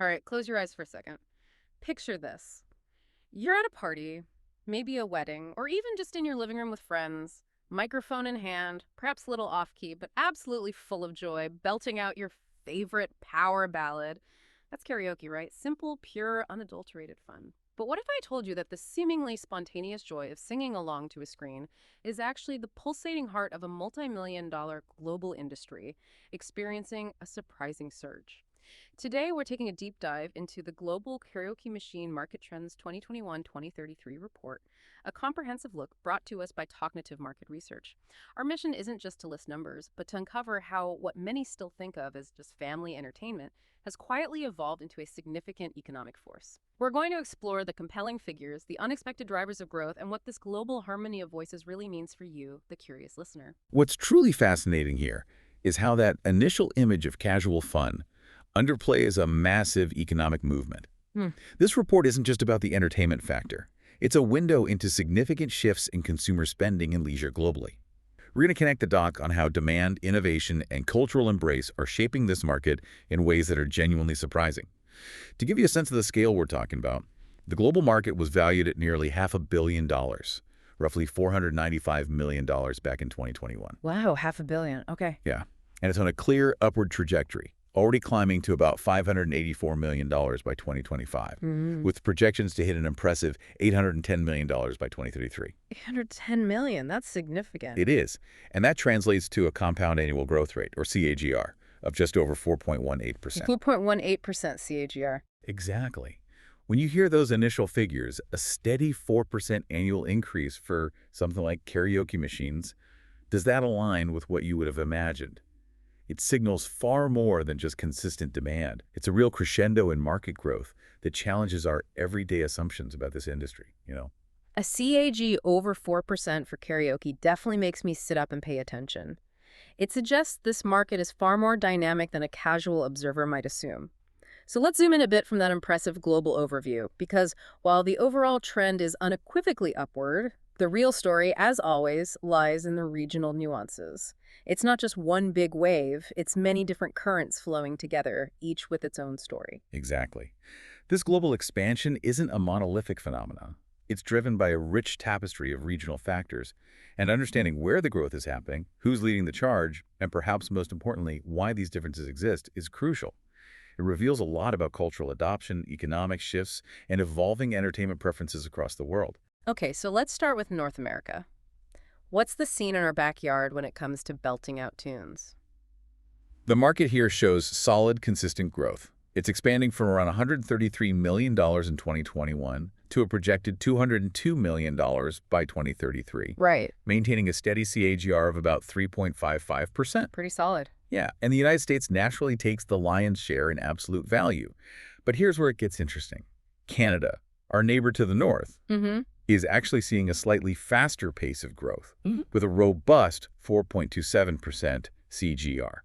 All right, close your eyes for a second. Picture this. You're at a party, maybe a wedding, or even just in your living room with friends, microphone in hand, perhaps a little off-key, but absolutely full of joy, belting out your favorite power ballad. That's karaoke, right? Simple, pure, unadulterated fun. But what if I told you that the seemingly spontaneous joy of singing along to a screen is actually the pulsating heart of a multi-million-dollar global industry experiencing a surprising surge? Today, we're taking a deep dive into the Global Karaoke Machine Market Trends 2021-2033 report, a comprehensive look brought to us by Cognitive Market Research. Our mission isn't just to list numbers, but to uncover how what many still think of as just family entertainment has quietly evolved into a significant economic force. We're going to explore the compelling figures, the unexpected drivers of growth, and what this global harmony of voices really means for you, the curious listener. What's truly fascinating here is how that initial image of casual fun underplays a massive economic movement. This report isn't just about the entertainment factor. It's a window into significant shifts in consumer spending and leisure globally. We're going to connect the dots on how demand, innovation, and cultural embrace are shaping this market in ways that are genuinely surprising. To give you a sense of the scale we're talking about, the global market was valued at nearly $500 million, roughly $495 million back in 2021. Wow, $500 million. Okay. Yeah, and it's on a clear upward trajectory, already climbing to about $584 million by 2025, with projections to hit an impressive $810 million by 2033. $810 million, that's significant. It is, and that translates to a compound annual growth rate, or CAGR, of just over 4.18%. 4.18% CAGR. Exactly. When you hear those initial figures, a steady 4% annual increase for something like karaoke machines, does that align with what you would have imagined? It signals far more than just consistent demand. It's a real crescendo in market growth that challenges our everyday assumptions about this industry, A CAG over 4% for karaoke definitely makes me sit up and pay attention. It suggests this market is far more dynamic than a casual observer might assume. So let's zoom in a bit from that impressive global overview, because while the overall trend is unequivocally upward, the real story, as always, lies in the regional nuances. It's not just one big wave, it's many different currents flowing together, each with its own story. Exactly. This global expansion isn't a monolithic phenomenon. It's driven by a rich tapestry of regional factors, and understanding where the growth is happening, who's leading the charge, and perhaps most importantly, why these differences exist is crucial. It reveals a lot about cultural adoption, economic shifts, and evolving entertainment preferences across the world. Okay, so let's start with North America. What's the scene in our backyard when it comes to belting out tunes? The market here shows solid, consistent growth. It's expanding from around $133 million in 2021 to a projected $202 million by 2033, Right. maintaining a steady CAGR of about 3.55%. Pretty solid. Yeah, and the United States naturally takes the lion's share in absolute value. But here's where it gets interesting. Canada, our neighbor to the north, is actually seeing a slightly faster pace of growth, with a robust 4.27% CGR.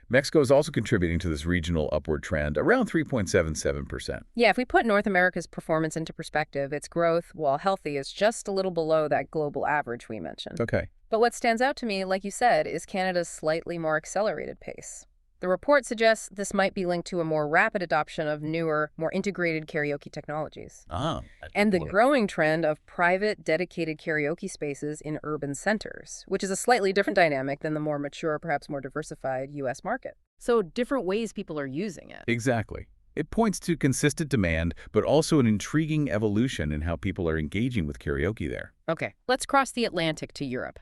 Mexico is also contributing to this regional upward trend, around 3.77%. Yeah, if we put North America's performance into perspective, its growth, while healthy, is just a little below that global average we mentioned. Okay. But what stands out to me, like you said, is Canada's slightly more accelerated pace. The report suggests this might be linked to a more rapid adoption of newer, more integrated karaoke technologies. And the growing trend of private, dedicated karaoke spaces in urban centers, which is a slightly different dynamic than the more mature, perhaps more diversified U.S. market. So different ways people are using it. Exactly. It points to consistent demand, but also an intriguing evolution in how people are engaging with karaoke there. Okay, let's cross the Atlantic to Europe.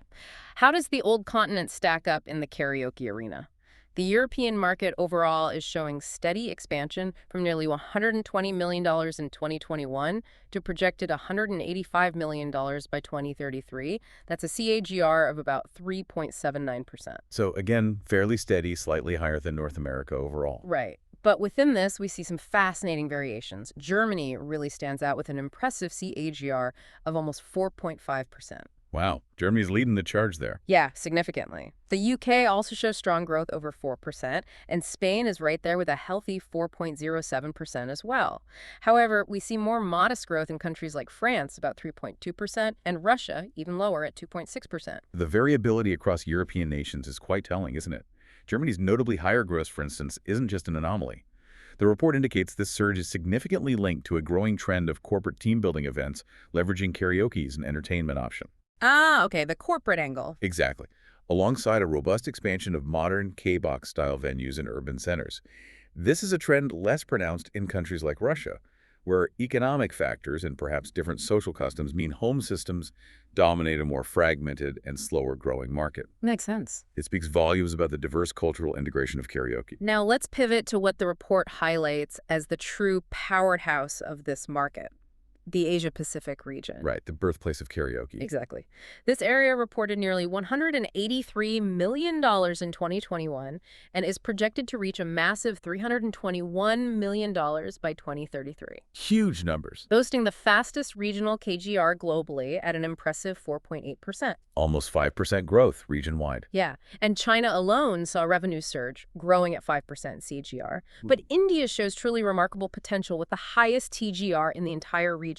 How does the old continent stack up in the karaoke arena? The European market overall is showing steady expansion from nearly $120 million in 2021 to projected $185 million by 2033. That's a CAGR of about 3.79%. So again, fairly steady, slightly higher than North America overall. Right. But within this, we see some fascinating variations. Germany really stands out with an impressive CAGR of almost 4.5%. Wow, Germany's leading the charge there. Yeah, significantly. The UK also shows strong growth over 4%, and Spain is right there with a healthy 4.07% as well. However, we see more modest growth in countries like France, about 3.2%, and Russia, even lower at 2.6%. The variability across European nations is quite telling, isn't it? Germany's notably higher growth, for instance, isn't just an anomaly. The report indicates this surge is significantly linked to a growing trend of corporate team-building events leveraging karaoke as an entertainment option. Ah, okay, the corporate angle. Exactly. Alongside a robust expansion of modern K-box-style venues in urban centers. This is a trend less pronounced in countries like Russia, where economic factors and perhaps different social customs mean home systems dominate a more fragmented and slower-growing market. Makes sense. It speaks volumes about the diverse cultural integration of karaoke. Now let's pivot to what the report highlights as the true powerhouse of this market, the Asia-Pacific region. Right, the birthplace of karaoke. Exactly. This area reported nearly $183 million in 2021 and is projected to reach a massive $321 million by 2033, Huge numbers. boasting the fastest regional KGR globally at an impressive 4.8%. Almost 5% growth region-wide. Yeah, and China alone saw revenue surge, growing at 5% CGR. But India shows truly remarkable potential with the highest TGR in the entire region,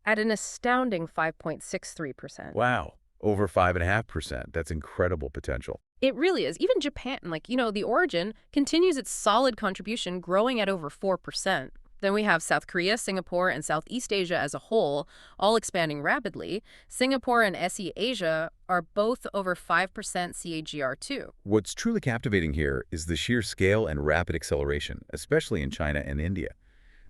at an astounding 5.63%. Wow, over 5.5%. That's incredible potential. It really is. Even Japan, the origin, continues its solid contribution, growing at over 4%. Then we have South Korea, Singapore, and Southeast Asia as a whole, all expanding rapidly. Singapore and SE Asia are both over 5% CAGR too. What's truly captivating here is the sheer scale and rapid acceleration, especially in China and India.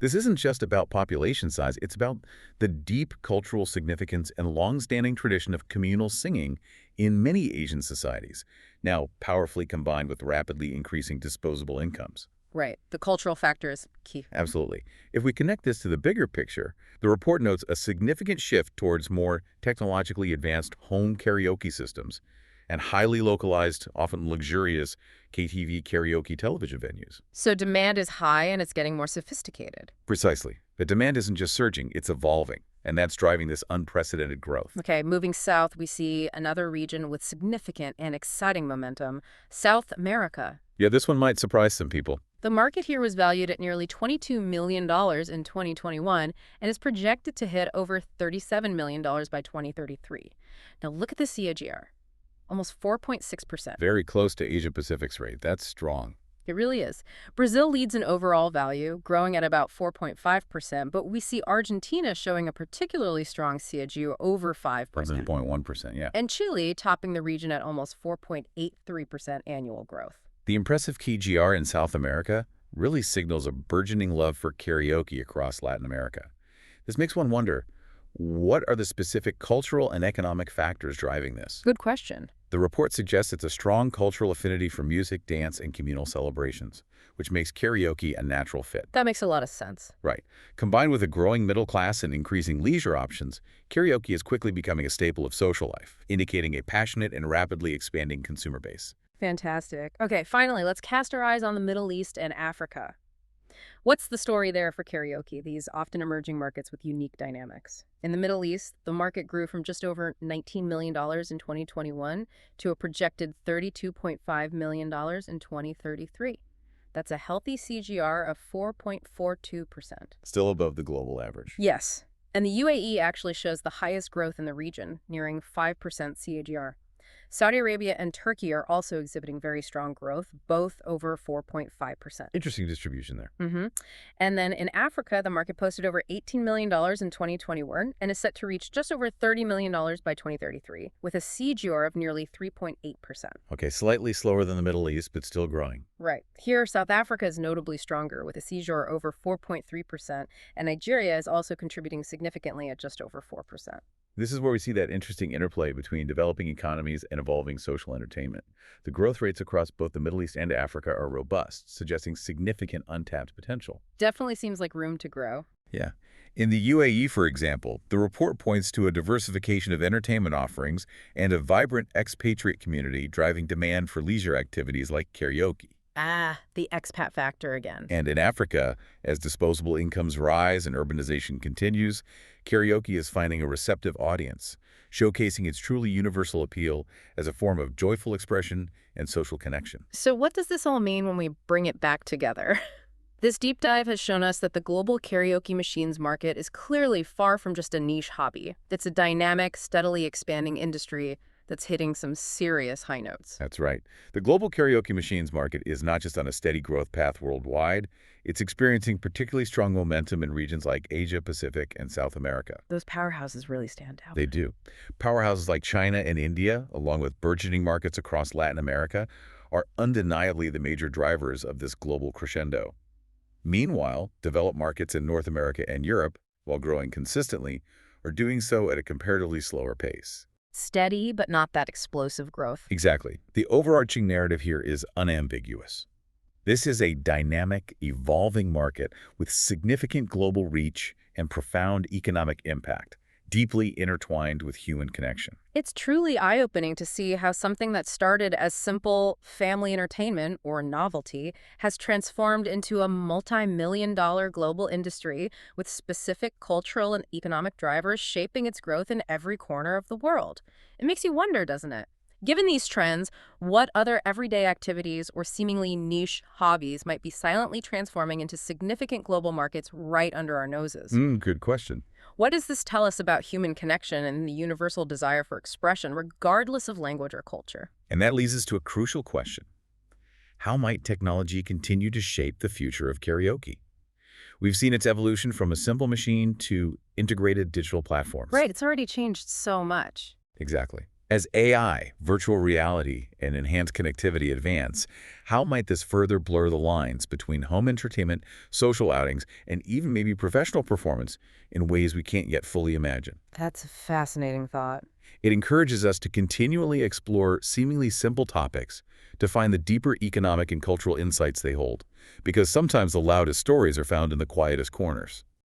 This isn't just about population size, it's about the deep cultural significance and long-standing tradition of communal singing in many Asian societies, now powerfully combined with rapidly increasing disposable incomes. Right. The cultural factor is key. Absolutely. If we connect this to the bigger picture, the report notes a significant shift towards more technologically advanced home karaoke systems and highly localized, often luxurious KTV karaoke television venues. So demand is high and it's getting more sophisticated. Precisely. The demand isn't just surging, it's evolving, and that's driving this unprecedented growth. Okay, moving south, we see another region with significant and exciting momentum, South America. Yeah, this one might surprise some people. The market here was valued at nearly $22 million in 2021 and is projected to hit over $37 million by 2033. Now look at the CAGR. Almost 4.6%. Very close to Asia-Pacific's rate. That's strong. It really is. Brazil leads in overall value, growing at about 4.5%, but we see Argentina showing a particularly strong CAGR over 5%. 7.1%, yeah. And Chile topping the region at almost 4.83% annual growth. The impressive KGR in South America really signals a burgeoning love for karaoke across Latin America. This makes one wonder, what are the specific cultural and economic factors driving this? Good question. The report suggests it's a strong cultural affinity for music, dance, and communal celebrations, which makes karaoke a natural fit. That makes a lot of sense. Right. Combined with a growing middle class and increasing leisure options, karaoke is quickly becoming a staple of social life, indicating a passionate and rapidly expanding consumer base. Fantastic. Okay, finally, let's cast our eyes on the Middle East and Africa. What's the story there for karaoke, these often emerging markets with unique dynamics? In the Middle East, the market grew from just over $19 million in 2021 to a projected $32.5 million in 2033. That's a healthy CGR of 4.42%. Still above the global average. Yes, and the UAE actually shows the highest growth in the region, nearing 5% CAGR. Saudi Arabia and Turkey are also exhibiting very strong growth, both over 4.5%. Interesting distribution there. And then in Africa, the market posted over $18 million in 2021 and is set to reach just over $30 million by 2033, with a CGR of nearly 3.8%. Okay, slightly slower than the Middle East, but still growing. Right. Here, South Africa is notably stronger, with a CGR over 4.3%, and Nigeria is also contributing significantly at just over 4%. This is where we see that interesting interplay between developing economies and evolving social entertainment. The growth rates across both the Middle East and Africa are robust, suggesting significant untapped potential. Definitely seems like room to grow. Yeah. In the UAE, for example, the report points to a diversification of entertainment offerings and a vibrant expatriate community driving demand for leisure activities like karaoke. Ah, the expat factor again. And in Africa, as disposable incomes rise and urbanization continues, karaoke is finding a receptive audience, showcasing its truly universal appeal as a form of joyful expression and social connection. So what does this all mean when we bring it back together? This deep dive has shown us that the global karaoke machines market is clearly far from just a niche hobby. It's a dynamic, steadily expanding industry that's hitting some serious high notes. That's right. The global karaoke machines market is not just on a steady growth path worldwide, it's experiencing particularly strong momentum in regions like Asia, Pacific, and South America. Those powerhouses really stand out. They do. Powerhouses like China and India, along with burgeoning markets across Latin America, are undeniably the major drivers of this global crescendo. Meanwhile, developed markets in North America and Europe, while growing consistently, are doing so at a comparatively slower pace. Steady, but not that explosive growth. Exactly. The overarching narrative here is unambiguous. This is a dynamic, evolving market with significant global reach and profound economic impact, deeply intertwined with human connection. It's truly eye-opening to see how something that started as simple family entertainment or novelty has transformed into a multi-million-dollar global industry with specific cultural and economic drivers shaping its growth in every corner of the world. It makes you wonder, doesn't it? Given these trends, what other everyday activities or seemingly niche hobbies might be silently transforming into significant global markets right under our noses? Good question. What does this tell us about human connection and the universal desire for expression, regardless of language or culture? And that leads us to a crucial question. How might technology continue to shape the future of karaoke? We've seen its evolution from a simple machine to integrated digital platforms. Right, it's already changed so much. Exactly. As AI, virtual reality, and enhanced connectivity advance, how might this further blur the lines between home entertainment, social outings, and even maybe professional performance in ways we can't yet fully imagine? That's a fascinating thought. It encourages us to continually explore seemingly simple topics to find the deeper economic and cultural insights they hold, because sometimes the loudest stories are found in the quietest corners.